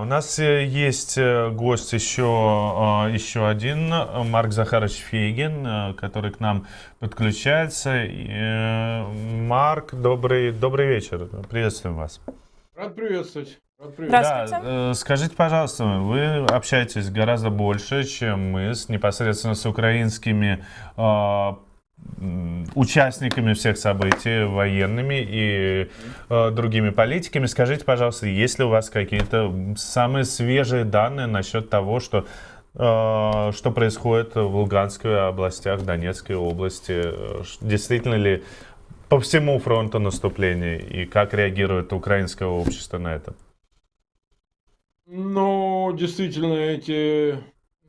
у нас есть гость еще один, Марк Захарович Фейгин, который к нам подключается. Марк, добрый вечер, приветствуем вас. Рад приветствовать. Рад приветствовать. Здравствуйте. Да, скажите, пожалуйста, вы общаетесь гораздо больше, чем мы, непосредственно с украинскими участниками всех событий, военными и другими политиками. Скажите, пожалуйста, есть ли у вас какие-то самые свежие данные насчет того, что происходит в Луганской областях, Донецкой области? Действительно ли по всему фронту наступления и как реагирует украинское общество на это? Но действительно,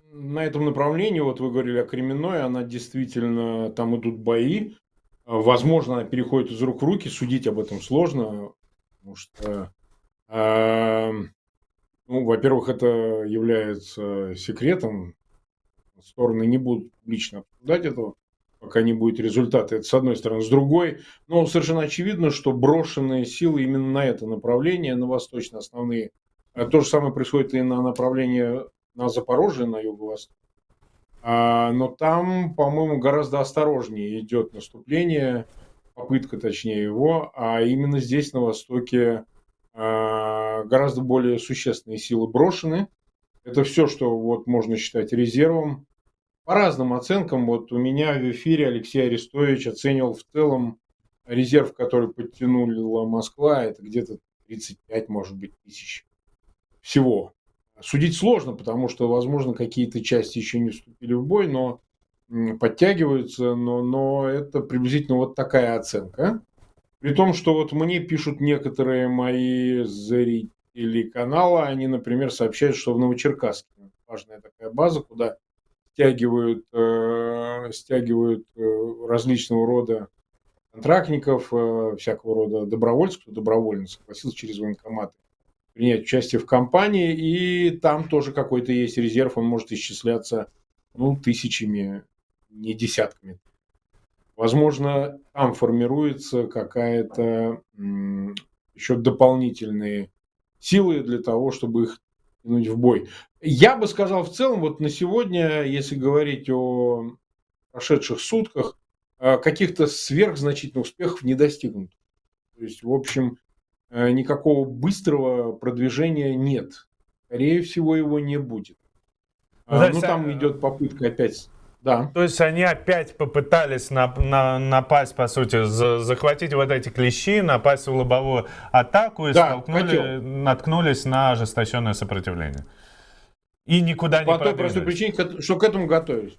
на этом направлении, вот вы говорили о Кременной, она действительно, там идут бои. Возможно, она переходит из рук в руки, судить об этом сложно, потому что, во-первых, это является секретом, стороны не будут публично обсуждать этого, пока не будет результата. Это с одной стороны. С другой, совершенно очевидно, что брошенные силы именно на это направление, на восточные основные. То же самое происходит и на направлении на Запорожье, на юго-восток. Но там, по-моему, гораздо осторожнее идет наступление, попытка, точнее, его. А именно здесь, на востоке, гораздо более существенные силы брошены. Это все, что вот можно считать резервом. По разным оценкам, вот у меня в эфире Алексей Арестович оценивал в целом резерв, который подтянула Москва, это где-то 35, может быть, тысяч всего. Судить сложно, потому что, возможно, какие-то части еще не вступили в бой, но подтягиваются, но это приблизительно вот такая оценка. При том, что вот мне пишут некоторые мои зрители канала, они, например, сообщают, что в Новочеркасске важная такая база, куда стягивают различного рода контрактников, всякого рода добровольцев, кто добровольно согласился через военкоматы принять участие в кампании, и там тоже какой-то есть резерв, он может исчисляться тысячами, не десятками. Возможно, там формируется какая-то еще дополнительные силы для того, чтобы их тянуть в бой. Я бы сказал в целом, вот на сегодня, если говорить о прошедших сутках, каких-то сверхзначительных успехов не достигнуто. То есть, в общем, никакого быстрого продвижения нет. Скорее всего, его не будет. Там идет попытка опять... Да. То есть они опять попытались напасть, по сути, захватить вот эти клещи, напасть в лобовую атаку и наткнулись на ожесточенное сопротивление. И никуда не продвинулись. По той простой причине, что к этому готовились.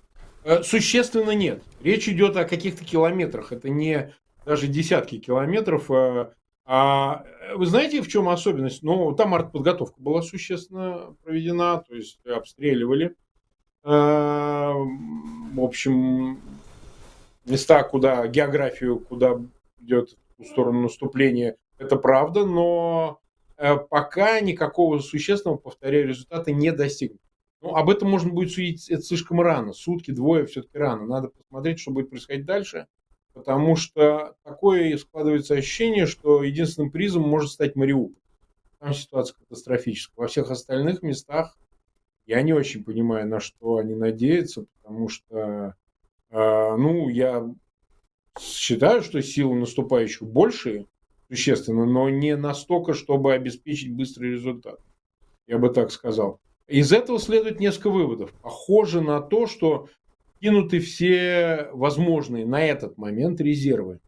Существенно нет. Речь идет о каких-то километрах. Это не даже десятки километров. Вы знаете, в чем особенность? Там артподготовка была существенно проведена, то есть обстреливали. В общем, места, географию, куда идет в сторону наступления, это правда, но пока никакого существенного, повторяю, результата не достигнут. Об этом можно будет судить, это слишком рано. Сутки, двое все-таки рано. Надо посмотреть, что будет происходить дальше. Потому что такое складывается ощущение, что единственным призом может стать Мариуполь. Там ситуация катастрофическая. Во всех остальных местах я не очень понимаю, на что они надеются, потому что, я считаю, что силы наступающих большие, существенно, но не настолько, чтобы обеспечить быстрый результат. Я бы так сказал. Из этого следует несколько выводов. Похоже на то, что кинуты все возможные на этот момент резервы.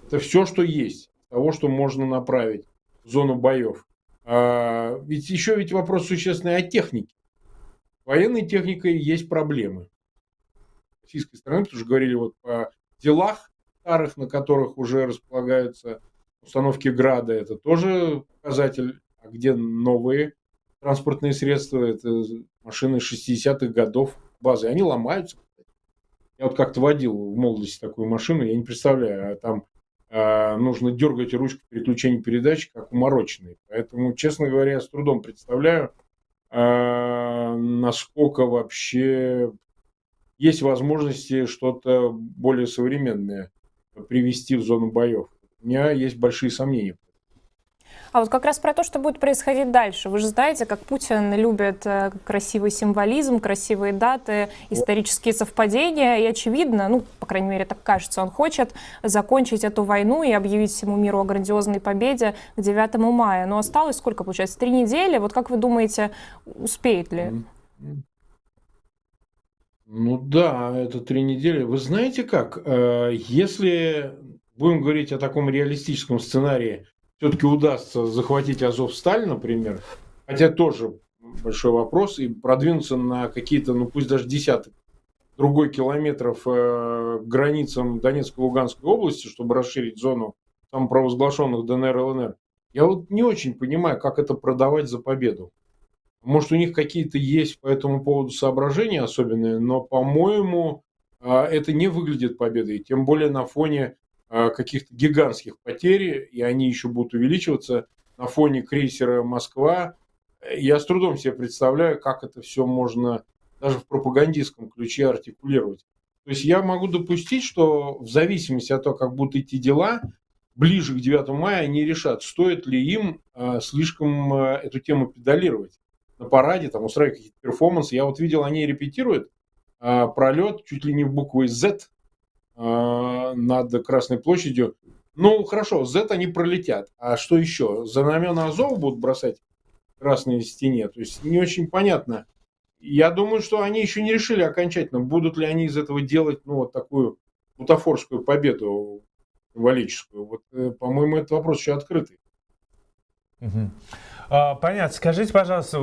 Это все, что есть, того, что можно направить в зону боев. Ведь вопрос существенный о технике. Военной техникой есть проблемы. С российской стороны, потому что говорили вот о делах старых, на которых уже располагаются установки «Града», это тоже показатель. А где новые транспортные средства? Это машины 60-х годов базы. Они ломаются. Я вот как-то водил в молодости такую машину, я не представляю, там нужно дергать ручку переключения передач, как умороченный. Поэтому, честно говоря, я с трудом представляю, насколько вообще есть возможности что-то более современное привести в зону боев. У меня есть большие сомнения. А вот как раз про то, что будет происходить дальше. Вы же знаете, как Путин любит красивый символизм, красивые даты, исторические совпадения. И очевидно, ну, по крайней мере, так кажется, он хочет закончить эту войну и объявить всему миру о грандиозной победе к 9 мая. Но осталось сколько, получается, 3 недели. Вот как вы думаете, успеет ли? Ну да, это 3 недели. Вы знаете как, если будем говорить о таком реалистическом сценарии, все-таки удастся захватить Азовсталь, например, хотя тоже большой вопрос, и продвинуться на какие-то, ну пусть даже десяток другой километров к границам Донецкой и Луганской области, чтобы расширить зону самопровозглашенных ДНР и ЛНР, я вот не очень понимаю, как это продавать за победу. Может, у них какие-то есть по этому поводу соображения особенные, но, по-моему, это не выглядит победой. Тем более на фоне каких-то гигантских потерь, и они еще будут увеличиваться на фоне крейсера «Москва». Я с трудом себе представляю, как это все можно даже в пропагандистском ключе артикулировать. То есть я могу допустить, что в зависимости от того, как будут идти дела, ближе к 9 мая они решат, стоит ли им слишком эту тему педалировать на параде, там устраивать какие-то перформансы. Я вот видел, они репетируют пролет чуть ли не в буквой Z над Красной площадью. Ну, хорошо, Z они пролетят. А что еще? Знамена Азова будут бросать в красной стене? То есть не очень понятно. Я думаю, что они еще не решили окончательно, будут ли они из этого делать, ну, вот такую бутафорскую победу символическую. Вот, по-моему, этот вопрос еще открытый. Понятно. Скажите, пожалуйста,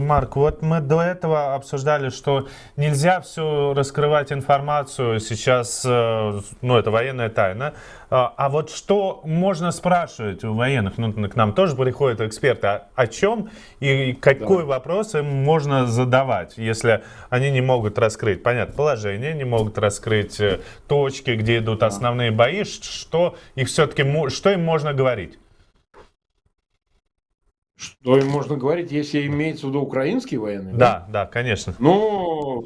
Марк, вот мы до этого обсуждали, что нельзя все раскрывать информацию сейчас, ну, это военная тайна. А вот что можно спрашивать у военных? Ну, к нам тоже приходят эксперты. О чем и какой вопрос им можно задавать, если они не могут раскрыть, понятно, положение, не могут раскрыть точки, где идут основные бои, что их все-таки, что им можно говорить? Что им можно говорить, если имеется в виду украинские военные? Да, да, конечно. Ну,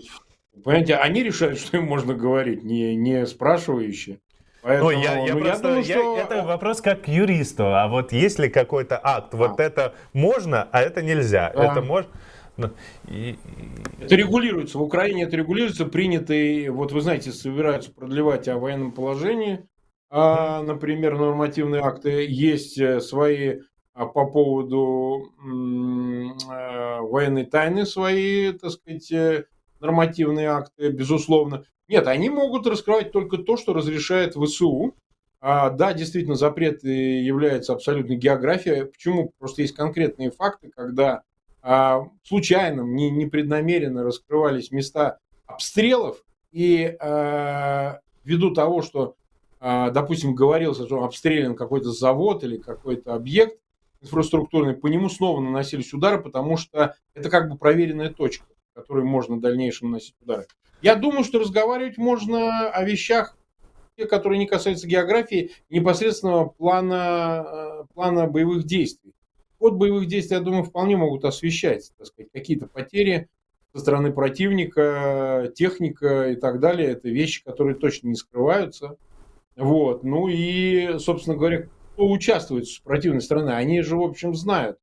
понимаете, они решают, что им можно говорить, не спрашивающие. Поэтому, я думаю, что... Это вопрос как к юристу. А вот есть ли какой-то акт? Вот это можно, а это нельзя. Да. Это можно... Это регулируется. В Украине это регулируется. Принятые, вот вы знаете, собираются продлевать о военном положении. Например, нормативные акты. Есть свои... по поводу военной тайны свои, так сказать, нормативные акты, безусловно. Нет, они могут раскрывать только то, что разрешает ВСУ. Да, действительно, запрет является абсолютной географией. Почему? Просто есть конкретные факты, когда случайно, непреднамеренно раскрывались места обстрелов, и ввиду того, что, допустим, говорилось, что обстрелян какой-то завод или какой-то объект инфраструктурный, по нему снова наносились удары, потому что это как бы проверенная точка, в которой можно в дальнейшем наносить удары. Я думаю, что разговаривать можно о вещах, те, которые не касаются географии, непосредственного плана боевых действий. Ход боевых действий, я думаю, вполне могут освещать, так сказать, какие-то потери со стороны противника, техника и так далее. Это вещи, которые точно не скрываются. Вот. Ну и, собственно говоря, кто участвует с противной стороны, они же, в общем, знают.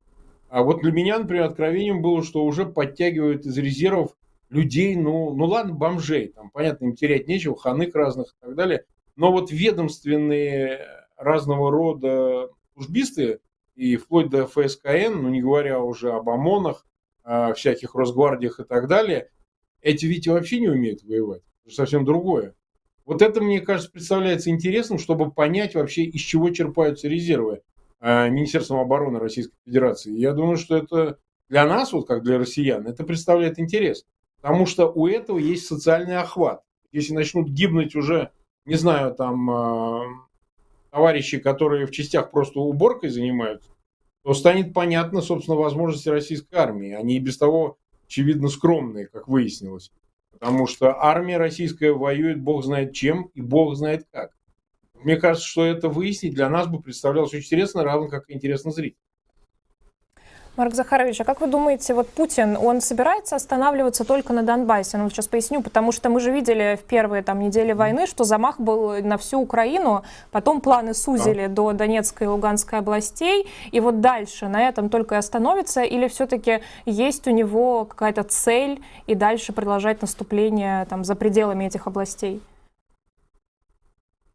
А вот для меня, например, откровением было, что уже подтягивают из резервов людей, ну ладно, бомжей, там, понятно, им терять нечего, ханык разных и так далее, но вот ведомственные разного рода службисты, и вплоть до ФСКН, ну не говоря уже об ОМОНах, всяких Росгвардиях и так далее, эти ведь вообще не умеют воевать, это совсем другое. Вот это, мне кажется, представляется интересным, чтобы понять вообще, из чего черпаются резервы Министерством обороны Российской Федерации. Я думаю, что это для нас, вот как для россиян, это представляет интерес. Потому что у этого есть социальный охват. Если начнут гибнуть уже, не знаю, там товарищи, которые в частях просто уборкой занимаются, то станет понятно, собственно, возможности российской армии. Они и без того, очевидно, скромные, как выяснилось. Потому что армия российская воюет бог знает чем и бог знает как. Мне кажется, что это выяснить для нас бы представлялось очень интересно, равно как и интересно зрителям. Марк Захарович, а как вы думаете, вот Путин, он собирается останавливаться только на Донбассе? Ну, вот сейчас поясню, потому что мы же видели в первые там недели войны, что замах был на всю Украину, потом планы сузили до Донецкой и Луганской областей, и вот дальше на этом только и остановится, или все-таки есть у него какая-то цель и дальше продолжать наступление там за пределами этих областей?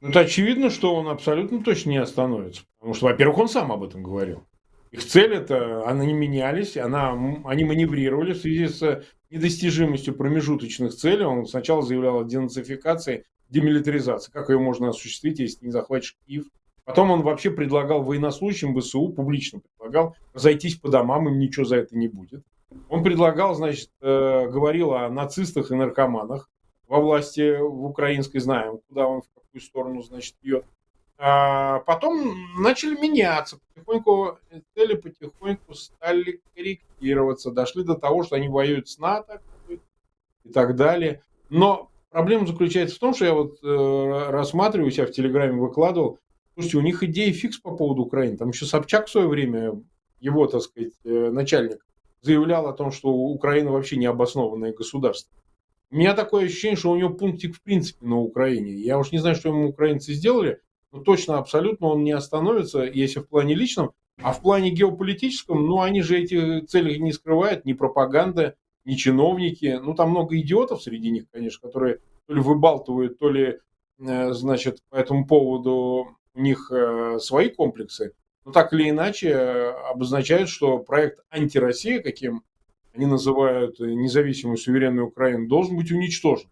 Ну, это очевидно, что он абсолютно точно не остановится. Потому что, во-первых, он сам об этом говорил. Их цель это, они менялись, они маневрировали в связи с недостижимостью промежуточных целей. Он сначала заявлял о денацификации, демилитаризации. Как ее можно осуществить, если ты не захватишь Киев? Потом он вообще предлагал военнослужащим ВСУ, публично предлагал, разойтись по домам, им ничего за это не будет. Он предлагал, значит, говорил о нацистах и наркоманах во власти в украинской, знаем, куда он в какую сторону, значит, бьет. А потом начали меняться. Потихоньку цели потихоньку стали корректироваться. Дошли до того, что они воюют с НАТО и так далее. Но проблема заключается в том, что я вот рассматриваю, себя в Телеграме выкладывал. Слушайте, у них идеи фикс по поводу Украины. Там еще Собчак в свое время, его, так сказать, начальник, заявлял о том, что Украина вообще необоснованное государство. У меня такое ощущение, что у него пунктик в принципе на Украине. Я уж не знаю, что ему украинцы сделали, но точно, абсолютно он не остановится, если в плане личном. А в плане геополитическом, ну, они же эти цели не скрывают, ни пропаганда, ни чиновники. Ну, там много идиотов среди них, конечно, которые то ли выбалтывают, то ли, значит, по этому поводу у них свои комплексы. Но так или иначе обозначают, что проект «Антироссия», каким они называют независимую суверенную Украину, должен быть уничтожен.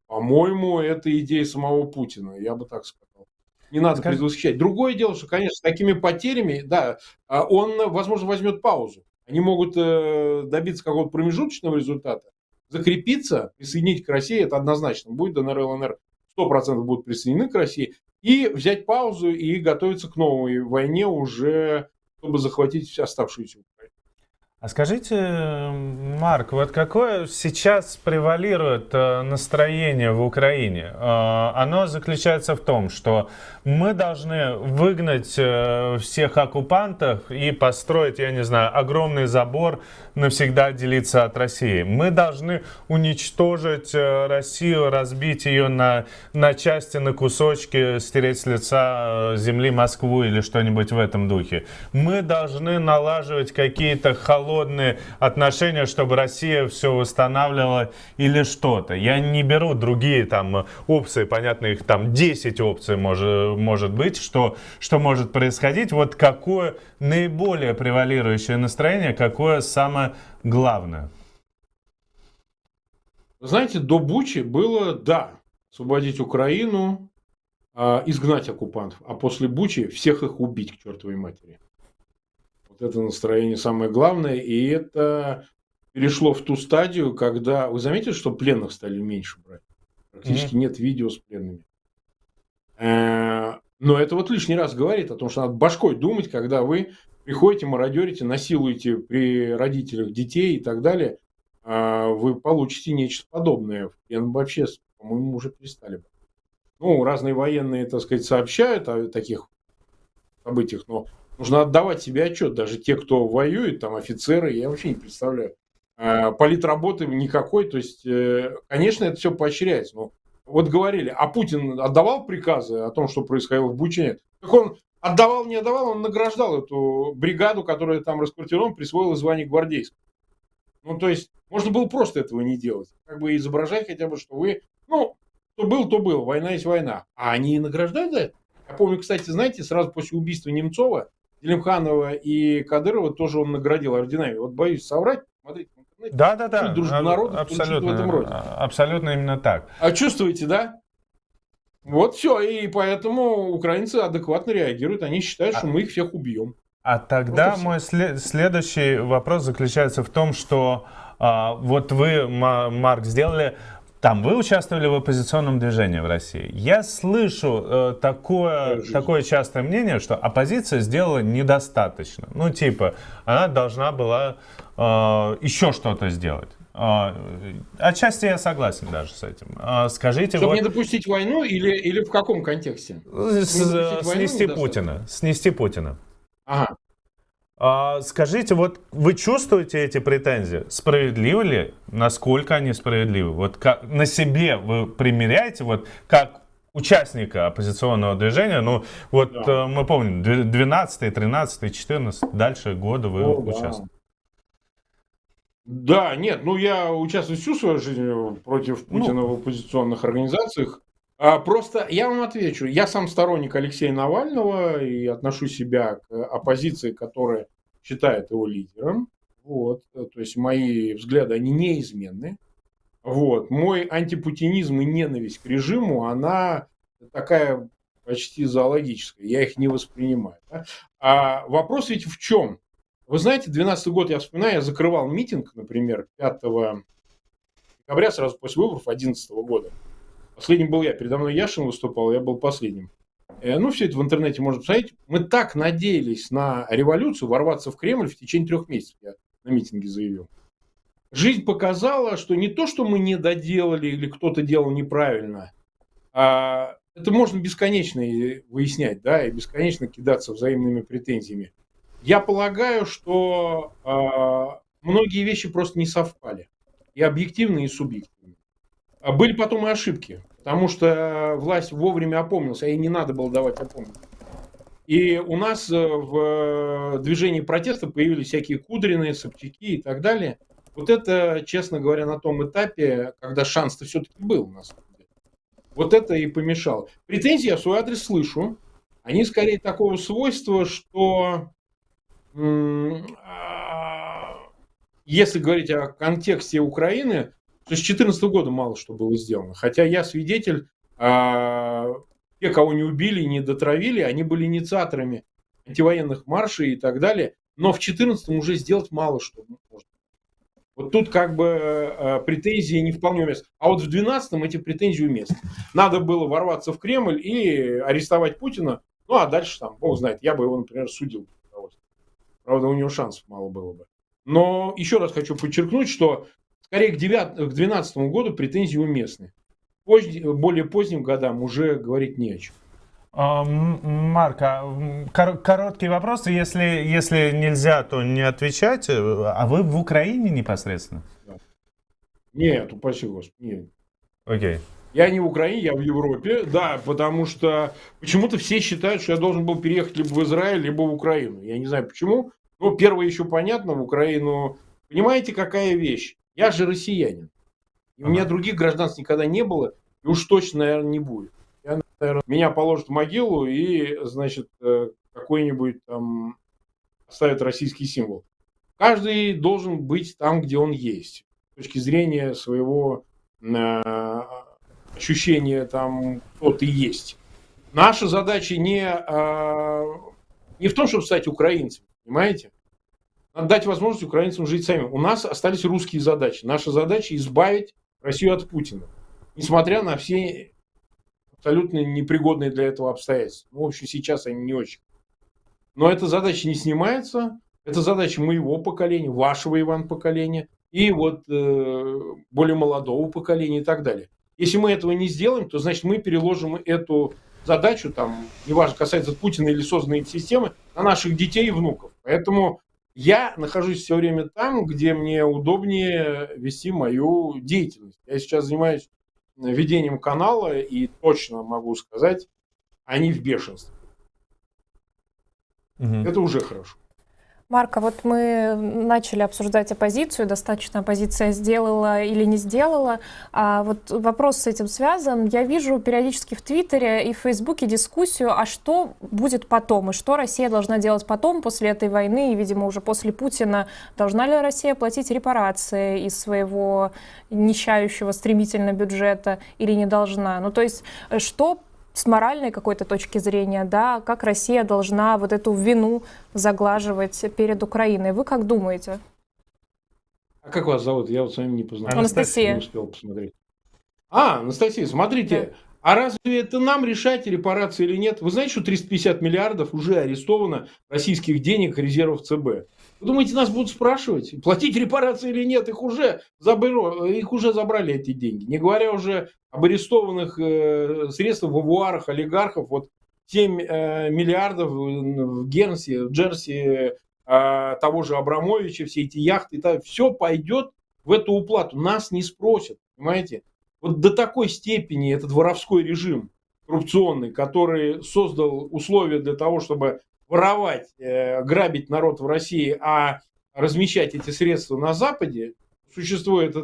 По-моему, это идея самого Путина, я бы так сказал. Не надо предвосхищать. Другое дело, что, конечно, с такими потерями, да, он, возможно, возьмет паузу. Они могут добиться какого-то промежуточного результата, закрепиться, присоединить к России, это однозначно будет, ДНР, ЛНР 100% будут присоединены к России, и взять паузу и готовиться к новой войне уже, чтобы захватить оставшуюся Украину. А скажите, Марк, вот какое сейчас превалирует настроение в Украине? Оно заключается в том, что мы должны выгнать всех оккупантов и построить, я не знаю, огромный забор, навсегда отделиться от России. Мы должны уничтожить Россию, разбить ее на части, на кусочки, стереть с лица земли Москву или что-нибудь в этом духе. Мы должны налаживать какие-то холодные отношения, чтобы Россия все восстанавливала или что-то. Я не беру другие там опции, понятно, их там 10 опций может быть, что может происходить. Вот какое наиболее превалирующее настроение, какое самое главное? Вы знаете, до Бучи было, да, освободить Украину, изгнать оккупантов, а после Бучи всех их убить к чертовой матери. Вот это настроение самое главное, и это перешло в ту стадию, когда... Вы заметили, что пленных стали меньше брать? Практически нет видео с пленными. Но это вот лишний раз говорит о том, что надо башкой думать, когда вы приходите, мародерите, насилуете при родителях детей и так далее, вы получите нечто подобное. Вообще, по-моему, уже перестали. Ну, разные военные, так сказать, сообщают о таких событиях, но нужно отдавать себе отчет. Даже те, кто воюет, там офицеры, я вообще не представляю. Политработы никакой. То есть, конечно, это все поощряется. Но вот говорили, а Путин отдавал приказы о том, что происходило в Буче? Так он отдавал, не отдавал, он награждал эту бригаду, которая там расквартирована, присвоила звание гвардейского. Ну, то есть, можно было просто этого не делать. Как бы изображать хотя бы, что вы, ну, то был, война есть война. А они и награждают за это. Я помню, кстати, знаете, сразу после убийства Немцова, Делимханова и Кадырова тоже он наградил орденами. Вот боюсь соврать, смотрите в интернете. Да. Дружба народов, абсолютно, в этом роде. Абсолютно именно так. А чувствуете, да? Вот все, и поэтому украинцы адекватно реагируют. Они считают, что мы их всех убьем. А тогда мой следующий вопрос заключается в том, что вот вы, Марк, сделали... Там вы участвовали в оппозиционном движении в России. Я слышу такое частое мнение, что оппозиция сделала недостаточно. Ну, типа, она должна была еще что-то сделать. Отчасти я согласен даже с этим. Скажите, чтобы вот, не допустить войну или в каком контексте? снести Путина. Ага. Скажите, вот вы чувствуете эти претензии? Справедливы ли? Насколько они справедливы? Вот как на себе вы примеряете, вот как участника оппозиционного движения, ну вот Да. мы помним, 12, 13, 14, дальше года вы О, да. участвуете. Да, нет, ну я участвую всю свою жизнь против Путина в Ну, оппозиционных организациях. Просто я вам отвечу, я сам сторонник Алексея Навального и отношу себя к оппозиции, которая считает его лидером. Вот, то есть мои взгляды, они неизменны. Вот, мой антипутинизм и ненависть к режиму, она такая почти зоологическая, я их не воспринимаю. Да? А вопрос ведь в чем? Вы знаете, 12 год, я вспоминаю, я закрывал митинг, например, 5 декабря, сразу после выборов 2011 года. Последним был я, передо мной Яшин выступал, я был последним. Ну, все это в интернете можно посмотреть. Мы так надеялись на революцию, ворваться в Кремль в течение 3 месяцев, я на митинге заявил. Жизнь показала, что не то, что мы не доделали или кто-то делал неправильно, а это можно бесконечно выяснять, да, и бесконечно кидаться взаимными претензиями. Я полагаю, что многие вещи просто не совпали. И объективные, и субъективные. А были потом и ошибки. Потому что власть вовремя опомнилась, а ей не надо было давать опомниться. И у нас в движении протеста появились всякие Кудрины, Собчаки и так далее. Вот это, честно говоря, на том этапе, когда шанс-то все-таки был у нас. Вот это и помешало. Претензии я в свой адрес слышу. Они скорее такого свойства, что если говорить о контексте Украины, то с 2014 года мало что было сделано. Хотя я свидетель, те, кого не убили, не дотравили, они были инициаторами антивоенных маршей и так далее. Но в 2014 уже сделать мало что можно. Вот тут как бы претензии не вполне уместны. А вот в 2012 эти претензии уместны. Надо было ворваться в Кремль и арестовать Путина. Ну, а дальше там, бог знает, я бы его, например, судил. Правда, у него шансов мало было бы. Но еще раз хочу подчеркнуть, что скорее к 2012 году претензии уместны. Более поздним годам уже говорить не о чем. Марк, короткий вопрос, если нельзя, то не отвечайте. А вы в Украине непосредственно? Да. Нет, упаси Господи, нет. Окей. Я не в Украине, я в Европе, да, потому что почему-то все считают, что я должен был переехать либо в Израиль, либо в Украину. Я не знаю почему. Но первое еще понятно, в Украину. Понимаете, какая вещь? Я же россиянин. И у меня других гражданств никогда не было, и уж точно, наверное, не будет. Я, наверное, меня положат в могилу и, значит, какой-нибудь там оставят российский символ. Каждый должен быть там, где он есть. С точки зрения своего ощущения там, кто ты есть. Наша задача не в том, чтобы стать украинцем, понимаете? Надо дать возможность украинцам жить сами. У нас остались русские задачи. Наша задача избавить Россию от Путина. Несмотря на все абсолютно непригодные для этого обстоятельства. Ну, в общем, сейчас они не очень. Но эта задача не снимается. Это задача моего поколения, вашего, Иван, поколения. И вот более молодого поколения и так далее. Если мы этого не сделаем, то, значит, мы переложим эту задачу, там, неважно, касается Путина или созданной системы, на наших детей и внуков. Поэтому я нахожусь все время там, где мне удобнее вести мою деятельность. Я сейчас занимаюсь ведением канала, и точно могу сказать, они в бешенстве. Это уже хорошо. Марк, а вот мы начали обсуждать оппозицию, достаточно оппозиция сделала или не сделала. А вот вопрос с этим связан. Я вижу периодически в Твиттере и в Фейсбуке дискуссию, а что будет потом, и что Россия должна делать потом, после этой войны, и, видимо, уже после Путина. Должна ли Россия платить репарации из своего нищающего стремительно бюджета или не должна? Ну, то есть, что с моральной какой-то точки зрения, да, как Россия должна вот эту вину заглаживать перед Украиной. Вы как думаете? А как вас зовут? Я вот с вами не познакомился. Анастасия. Не успел посмотреть. Анастасия, смотрите, а разве это нам решать, репарации или нет? Вы знаете, что 350 миллиардов уже арестовано российских денег резервов ЦБ? Вы думаете, нас будут спрашивать, платить репарации или нет? Их уже забрали эти деньги. Не говоря уже об арестованных средствах в авуарах олигархов. Вот 7 миллиардов в Джерси того же Абрамовича, все эти яхты, все пойдет в эту уплату. Нас не спросят, понимаете? Вот до такой степени этот воровской режим коррупционный, который создал условия для того, чтобы воровать, грабить народ в России, а размещать эти средства на Западе, существует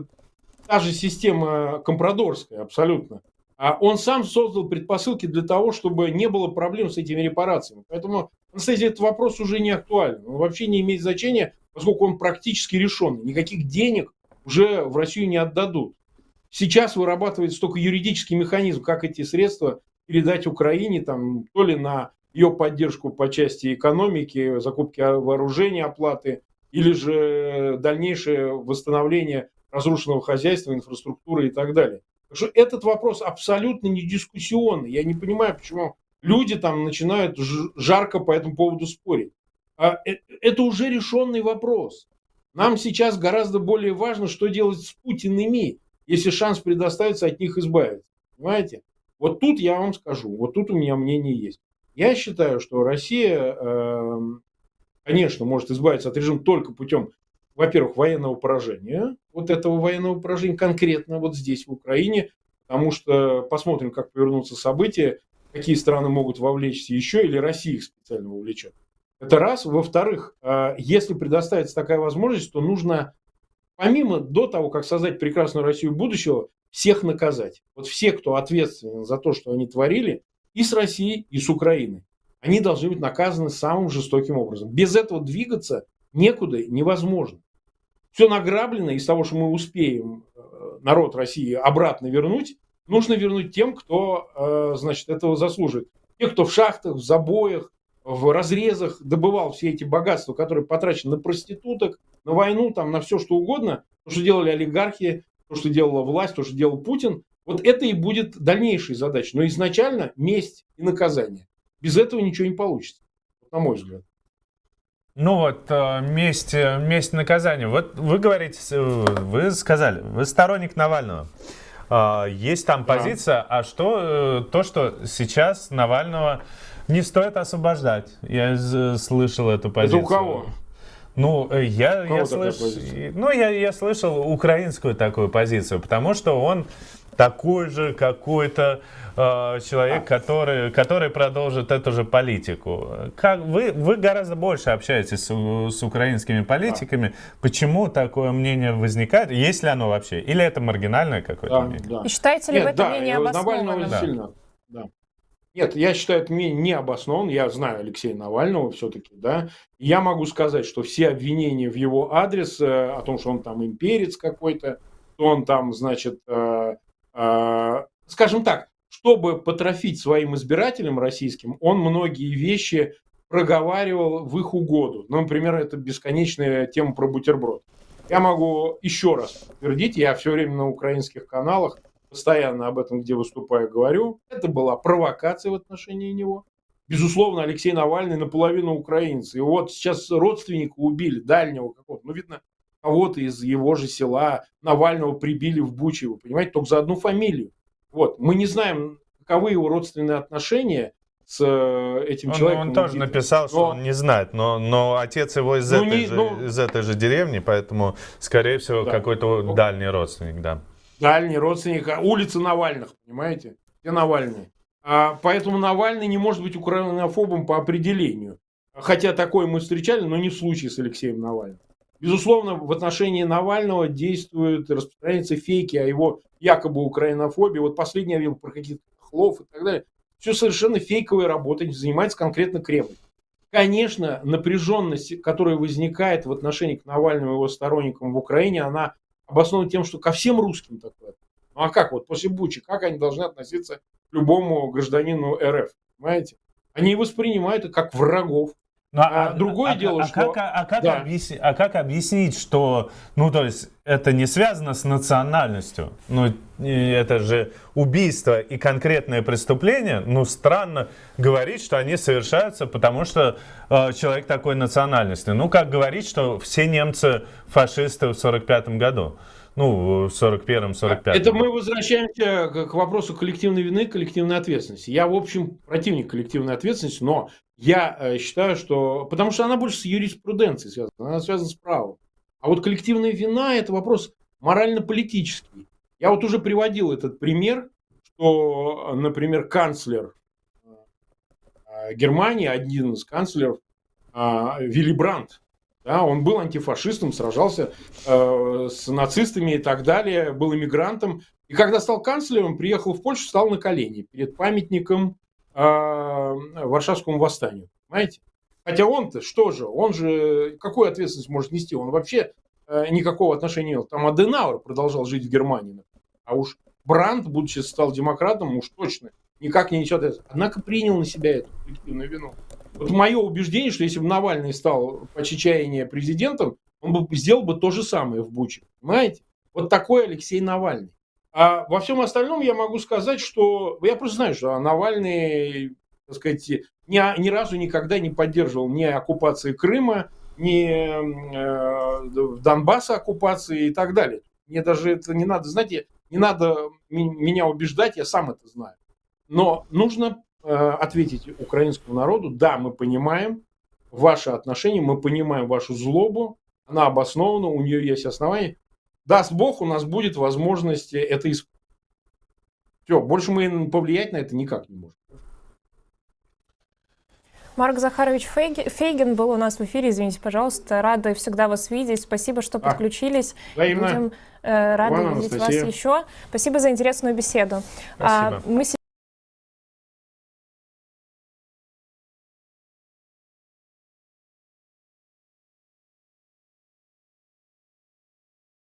та же система компрадорская абсолютно. А он сам создал предпосылки для того, чтобы не было проблем с этими репарациями. Поэтому, кстати, этот вопрос уже не актуален. Он вообще не имеет значения, поскольку он практически решенный. Никаких денег уже в Россию не отдадут. Сейчас вырабатывается только юридический механизм, как эти средства передать Украине, там, то ли на ее поддержку по части экономики, закупки вооружения, оплаты, или же дальнейшее восстановление разрушенного хозяйства, инфраструктуры и так далее. Так что этот вопрос абсолютно не дискуссионный. Я не понимаю, почему люди там начинают жарко по этому поводу спорить. Это уже решенный вопрос. Нам сейчас гораздо более важно, что делать с путинами, если шанс предоставится от них избавиться. Понимаете? Вот тут я вам скажу, вот тут у меня мнение есть. Я считаю, что Россия, конечно, может избавиться от режима только путем, во-первых, военного поражения, вот этого военного поражения конкретно вот здесь, в Украине, потому что посмотрим, как повернутся события, какие страны могут вовлечься еще, или Россия их специально вовлечет. Это раз. Во-вторых, если предоставится такая возможность, то нужно, помимо до того, как создать прекрасную Россию будущего, всех наказать. Вот все, кто ответственен за то, что они творили, и с Россией, и с Украиной, они должны быть наказаны самым жестоким образом. Без этого двигаться некуда, невозможно. Все награбленное из того, что мы успеем народ России обратно вернуть, нужно вернуть тем, кто, значит, этого заслуживает. Те, кто в шахтах, в забоях, в разрезах добывал все эти богатства, которые потрачены на проституток, на войну, там, на все что угодно, то, что делали олигархи, то, что делала власть, то, что делал Путин, вот это и будет дальнейшей задачей. Но изначально месть и наказание. Без этого ничего не получится, на мой взгляд. Ну вот, месть наказания. Вот вы говорите, вы сказали, вы сторонник Навального. Есть там позиция, а что то, что сейчас Навального не стоит освобождать? Я слышал эту позицию. Это у кого? Ну, я слышал украинскую такую позицию, потому что он такой же какой-то человек, который продолжит эту же политику. Как вы гораздо больше общаетесь с украинскими политиками. Почему такое мнение возникает? Есть ли оно вообще? Или это маргинальное какое-то мнение? Да. И считаете ли вы это мнение обоснованным? Навального сильно. Да. Нет, я считаю, это не обоснован. Я знаю Алексея Навального все-таки, да. И я могу сказать, что все обвинения в его адрес, о том, что он там имперец какой-то, что он там, значит, скажем так, чтобы потрофить своим избирателям российским, он многие вещи проговаривал в их угоду. Ну, например, это бесконечная тема про бутерброд. Я могу еще раз подтвердить, я все время на украинских каналах постоянно об этом, где выступаю, говорю. Это была провокация в отношении него. Безусловно, Алексей Навальный наполовину украинец. И вот сейчас родственника убили, дальнего какого-то. Ну, видно, кого-то из его же села Навального прибили в Буче, вы понимаете, только за одну фамилию. Вот. Мы не знаем, каковы его родственные отношения с этим человеком. Он тоже написал, что он не знает, но отец его из этой же деревни, поэтому, скорее всего, какой-то дальний родственник, да. Дальний родственник, улица Навальных, понимаете? Все Навальные. Поэтому Навальный не может быть украинофобом по определению. Хотя такое мы встречали, но не в случае с Алексеем Навальным. Безусловно, в отношении Навального действуют, распространяются фейки о его якобы украинофобии. Вот последний я видел про каких-то хлов и так далее. Все совершенно фейковая работа, занимается конкретно Кремль. Конечно, напряженность, которая возникает в отношении к Навальному и его сторонникам в Украине, она обоснована тем, что ко всем русским такое. Ну а как вот после Бучи, как они должны относиться к любому гражданину РФ? Понимаете? Они воспринимают это как врагов. Другое дело, что... Как объяснить, что, ну, то есть, это не связано с национальностью, ну, это же убийство и конкретное преступление, ну, странно говорить, что они совершаются, потому что человек такой национальности. Ну, как говорить, что все немцы фашисты в 1945 году? ну, в 41-м, 45-м. Это мы возвращаемся к вопросу коллективной вины, коллективной ответственности. Я, в общем, противник коллективной ответственности, но я считаю, что... Потому что она больше с юриспруденцией связана, она связана с правом. А вот коллективная вина – это вопрос морально-политический. Я вот уже приводил этот пример, что, например, канцлер Германии, один из канцлеров, Вилли Брандт, да, он был антифашистом, сражался с нацистами и так далее, был иммигрантом. И когда стал канцлером, приехал в Польшу, стал на колени перед памятником Варшавскому восстанию. Понимаете? Хотя он-то, что же, он же какую ответственность может нести? Он вообще никакого отношения не имел. Там Аденауэр продолжал жить в Германии. А уж Брандт, будучи стал демократом, уж точно никак не несет ответственность. Однако принял на себя эту коллективную вину. Вот мое убеждение, что если бы Навальный стал по чаяния президентом, он бы сделал бы то же самое в Буче. Понимаете? Вот такой Алексей Навальный. А во всем остальном я могу сказать, что... Я просто знаю, что Навальный, так сказать, ни разу никогда не поддерживал ни оккупации Крыма, ни Донбасса оккупации и так далее. Мне даже это не надо, знаете, не надо меня убеждать, я сам это знаю. Но нужно ответить украинскому народу: да, мы понимаем ваши отношения, мы понимаем вашу злобу, она обоснована, у нее есть основания. Даст Бог, у нас будет возможность это исправить. Все, больше мы повлиять на это никак не можем. Марк Захарович Фейгин был у нас в эфире. Извините, пожалуйста. Рада всегда вас видеть. Спасибо, что подключились. Взаимно. Будем рады Иван, видеть Анастасия. вас еще. Спасибо за интересную беседу. Спасибо. Мы